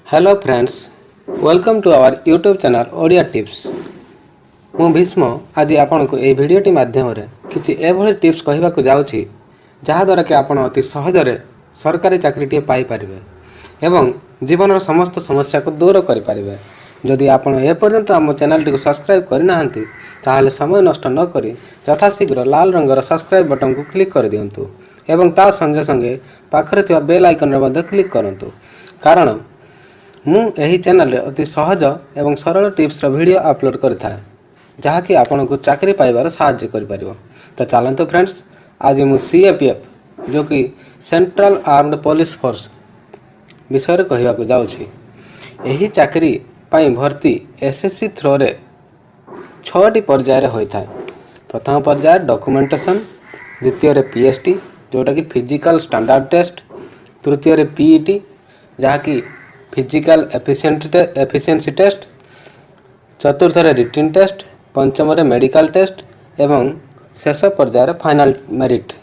Hello friends, welcome to our YouTube channel Odia tips. मु भीष्म आज आपन को ए भिडियोटी माध्यम रे किछि एभଳି टिप्स कहबाक जाउछि जहा द्वारा कि आपन अति सहज रे सरकारी चाकरीटी पाई परिबे एवं जीवन समस्त समस्या को दूर करि परिबे। जदि आपन ए पर्यंत हम चैनल को सब्सक्राइब करना हंती ताहले समय नष्ट न करी यथाशीघ्र लाल रंगर सब्सक्राइब बटन को क्लिक कर दियंतु एवं ता संगे संगे पाखरे थिबा बेल आइकन रे मध्ये क्लिक करंतु, कारण मु एही चैनल रे अति सहज एवं सरल टिप्स रो वीडियो अपलोड करथाय जहा कि आपन को चाकरी पाइबार सहायता करि परिबो। तो चलंतु फ्रेंड्स, आज मु सीएपीएफ जो कि सेंट्रल आर्म्ड पुलिस फोर्स विषय रे कहबा को जाउछि। एही चाकरी पाई भर्ती एसएससी थ्रो रे 6टी पर्याय रे होइथाय। प्रथम पर्याय डॉक्यूमेंटेशन, द्वितीय रे पीएसटी जोटा कि फिजिकल स्टैंडर्ड टेस्ट, तृतीय रे पीईटी जहा कि फिजिकल एफिशिएंसी टेस्ट, चतुर्थ रे रिटन टेस्ट, पंचम रे मेडिकल टेस्ट एवं शेष पर्याय रे फाइनल मेरिट।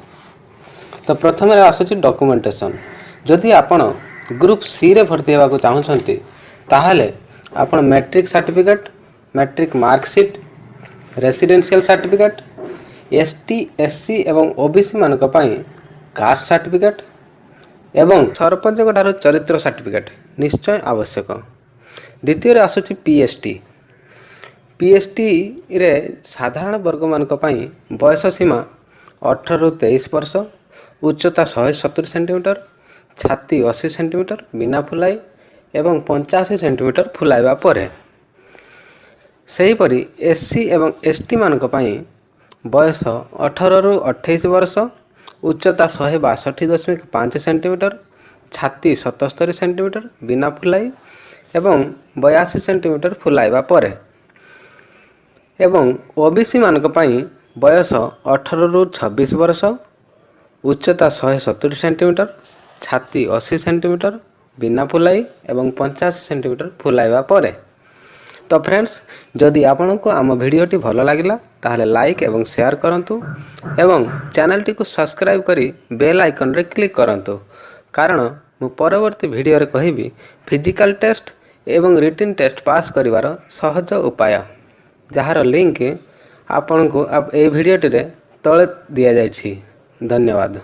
तो प्रथम रे आसुची डॉक्यूमेंटेशन। जदि आपण ग्रुप सी रे भर्ती हेबाक चाहुछंती ताहाले आपण matric certificate, matric marksheet, residential certificate, ST SC एवं ओबीसी मानक पई कास्ट सर्टिफिकेट एवं सरपंच ठारो चरित्र सर्टिफिकेट निश्चय आवश्यक। द्वितीय रे आसुची पीएसटी। पीएसटी रे साधारण वर्ग मानक पई बयस सीमा 18 रु 23 वर्ष, उच्चता 170 सेंटीमीटर, छाती 80 सेंटीमीटर बिना फुलाई एवं 85 सेंटीमीटर फुलाइबा परे। सही परी एससी एवं एसटी मानक पई बयस 18 रु 28 वर्ष, उच्चता 162.5 सेंटीमीटर, छाती 77 सेंटीमीटर बिना फुलाई एवं 82 सेंटीमीटर फुलाइबा परे। एवं ओबीसी मानक पई बयस 18 रु 26 वर्ष, उच्चता 170 सेंटीमीटर, छाती 80 सेंटीमीटर बिना फुलाई एवं 85 सेंटीमीटर फुलाइबा परे। तो फ्रेंड्स, जदि आपको आम भिडियोटी भल लगिला ताहले लाइक एवं शेयर करंतु एवं चैनल टी को सब्सक्राइब करी बेल आइकन रे क्लिक करंतु, कारण मु परवर्ती भिडियो रे कहिबी फिजिकल टेस्ट एवं रिटन टेस्ट पास करिवार सहज उपाय, जहार लिंक आपन को ए भिडियोटी रे तळे दिया जायछि। धन्यवाद।